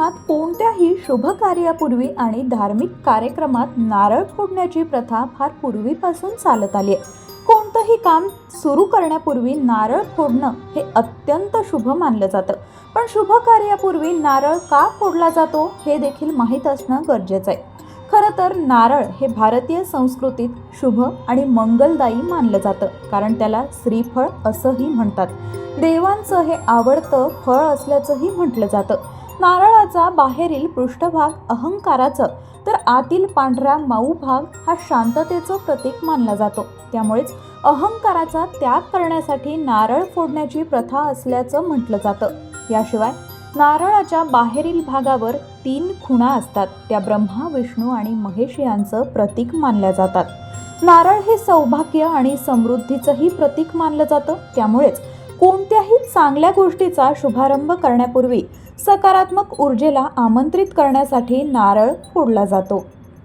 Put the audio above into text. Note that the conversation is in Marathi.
धर्मात कोणत्याही शुभ कार्यापूर्वी आणि धार्मिक कार्यक्रमात नारळ फोडण्याची प्रथा फार पूर्वीपासून चालत आली आहे. कोणतंही काम सुरू करण्यापूर्वी नारळ फोडणं हे अत्यंत शुभ मानलं जातं. पण शुभ कार्यापूर्वी नारळ का फोडला जातो हे देखील माहीत असणं गरजेचं आहे. खरं तर नारळ हे भारतीय संस्कृतीत शुभ आणि मंगलदायी मानलं जातं, कारण त्याला श्रीफळ असंही म्हणतात. देवांचं हे आवडतं फळ असल्याचंही म्हटलं जातं. नारळाचा बाहेरील पृष्ठभाग अहंकाराचं तर आतील पांढरा मऊ भाग हा शांततेचं प्रतीक मानला जातो. त्यामुळेच अहंकाराचा त्याग करण्यासाठी नारळ फोडण्याची प्रथा असल्याचं म्हटलं जातं. याशिवाय नारळाच्या बाहेरील भागावर 3 खुणा असतात. त्या ब्रह्मा, विष्णू आणि महेश यांचं प्रतीक मानल्या जातात. नारळ हे सौभाग्य आणि समृद्धीचंही प्रतीक मानलं जातं. त्यामुळेच कोणत्याही चांगल्या गोष्टीचा शुभारंभ करण्यापूर्वी सकारात्मक ऊर्जेला आमंत्रित करण्यासाठी नारळ फोडला जातो.